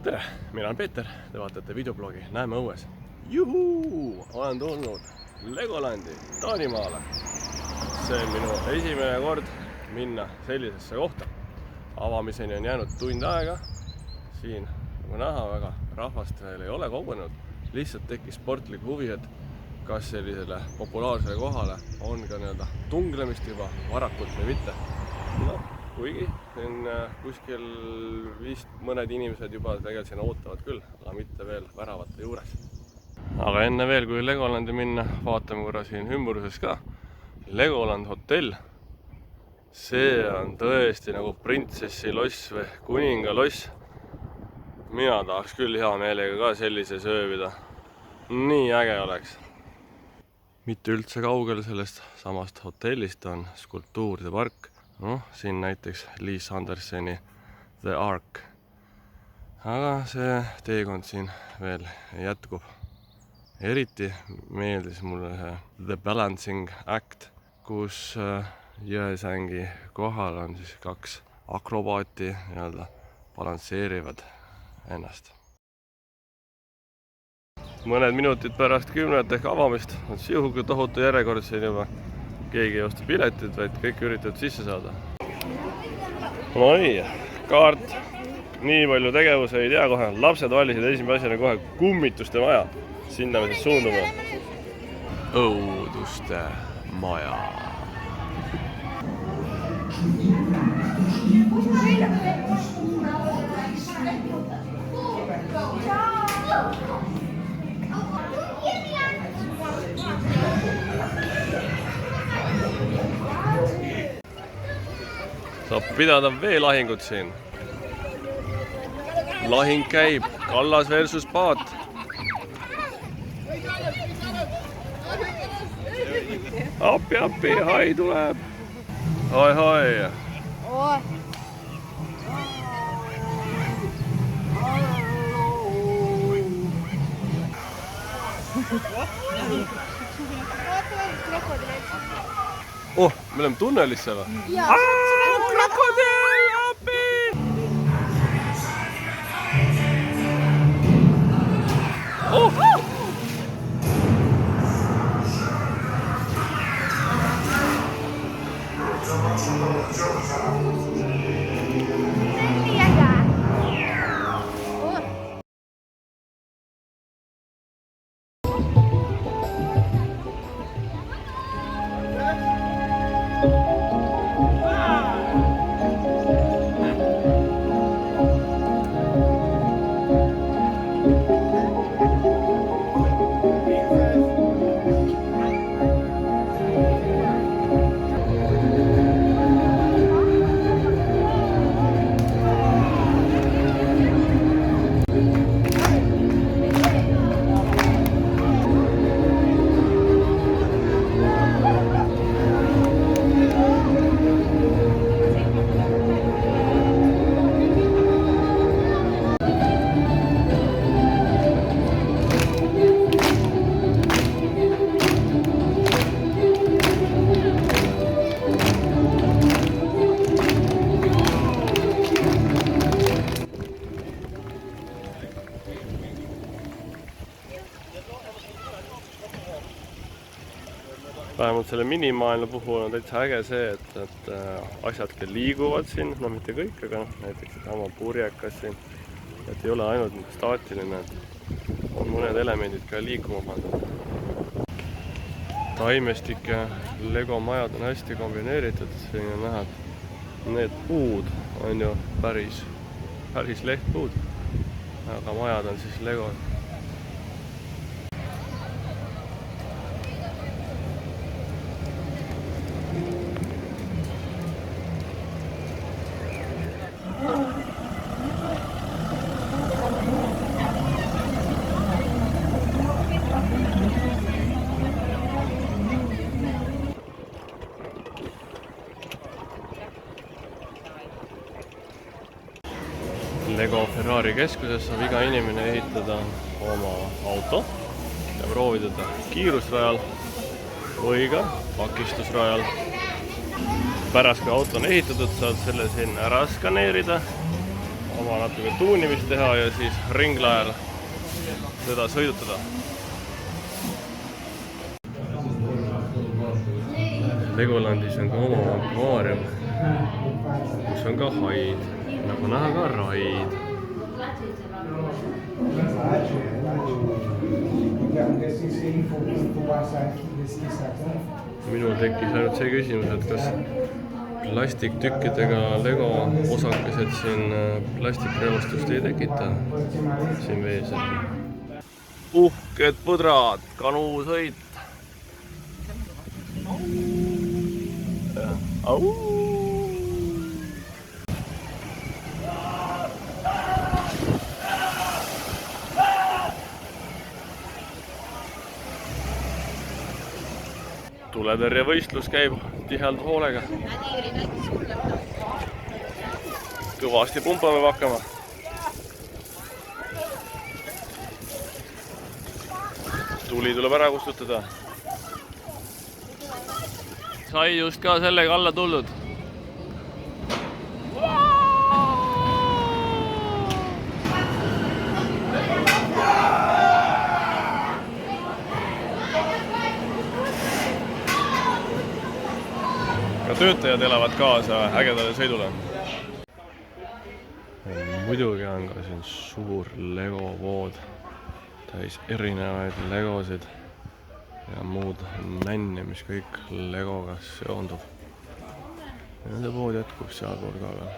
Tere, mina olen Peeter, te vaatate videoblogi Näeme õues. Juhuu! Olen tulnud Legolandi Taanimaale. See on minu esimene kord minna sellisesse kohta. Avamiseni on jäänud tund aega. Siin, nagu näha, väga rahvast veel ei ole kogunenud. Lihtsalt tekkis sportlik huvi, et kas sellisele populaarsele kohale on ka tunglemist juba varakult või mitte. No, kuigi siin kuskil vist mõned inimesed juba tegelikult siin ootavad küll, aga mitte veel väravate juures. Aga enne veel, kui Legolandi minna, vaatame korra siin ümbruses ka. Legoland hotell. See on tõesti nagu printsessi loss või kuninga loss. Mina tahaks küll hea meelega ka sellises ööbida. Nii äge oleks. Mitte üldse kaugel sellest samast hotellist on skulptuuride park. Siin näiteks Liis Anderseni The Ark. Aga see teekond siin veel jätkub. Eriti meeldis mulle The Balancing Act, kus jõesängi kohal on siis kaks akrobaati balansseerivad ennast. Mõned minutid pärast 10 ehk avamist on sihuke tohutu järjekord siin juba. Keegi ei osta piletid, vaid kõik üritavad sisse saada. No nii, kaart, nii palju tegevuse ei tea kohe. Lapsed valisid esimese asjana kohe kummituste maja. Sinna me siis suundume. Õuduste maja. Saab pidada veelahingut siin. Lahing käib, kallas versus paat. Appi, hai tuleb. Hai. Me oleme tunnelisse või? Krokodil, appi! Vähemalt selle minimaailma puhul on täitsa äge see, et asjadki liiguvad siin, mitte kõik, aga näiteks sama purjekas siin, et ei ole ainult staatiline, et on mõned elemendid ka liikuma pandud. Taimestik ja Lego majad on hästi kombineeritud, siin on näha, et need puud on ju päris lehtpuud, aga majad on siis Lego. Lego Ferrari keskuses saab iga inimene ehitada oma auto ja proovida ta kiirusrajal või ka pakistusrajal. Pärast kui auto on ehitatud, saad selle siin ära skaneerida oma natuke tuunimist teha ja siis ringla ajal teda sõidutada. Legolandis on ka oma akvaarium, kus on ka haid, nagu näha ka raid. Minul tekkis ainult see küsimus, et kas plastiktükkidega Lego osakesed siin plastikreostust ei tekita siin vees. Uhked põdrad, kanusõit. Tuletõrjevõistlus käib tihedalt hoolega. Kõvasti pumpame hakkama. Tuli tuleb ära kustutada. Sai just ka sellega alla tuldud. Ka töötajad elavad kaasa ägedale sõidule. Muidugi on ka siin suur Lego vood, täis erinevaid legosid ja muud nänni, mis kõik Legoga seondub. Ja see vood jätkub sealpool ka veel.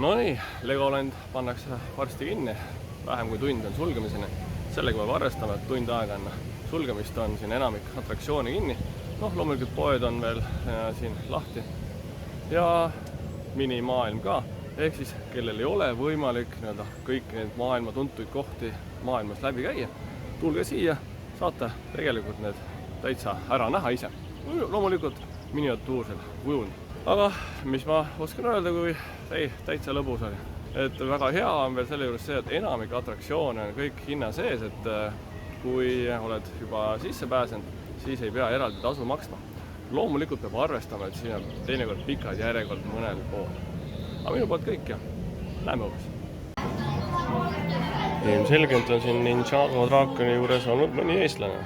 No nii, Legoland pannakse varsti kinni. Vähem kui tund on sulgemiseni. Sellega peab arvestama, et tund aega on sulgemist on siin enamik atraktsiooni kinni. Loomulikult poed on veel siin lahti ja minimaailm ka, ehk siis kellel ei ole võimalik kõik need maailma tuntuid kohti maailmas läbi käia, tulge siia, saate tegelikult need täitsa ära näha ise. Loomulikult miniatuursel kujul. Aga mis ma oskan öelda, kui täitsa lõbus oli. Et väga hea on veel selle juures see, et enamik atraktsioone on kõik hinna sees, et kui oled juba sisse pääsenud, siis ei pea eraldi tasu maksma. Loomulikult peab arvestama, et siin on teinekord pikad järjekord mõnel pool. Aga minu poolt kõik ja näeme hoopis. Ilmselgelt on siin Ninjago draakoni juures olnud mõni eestlane.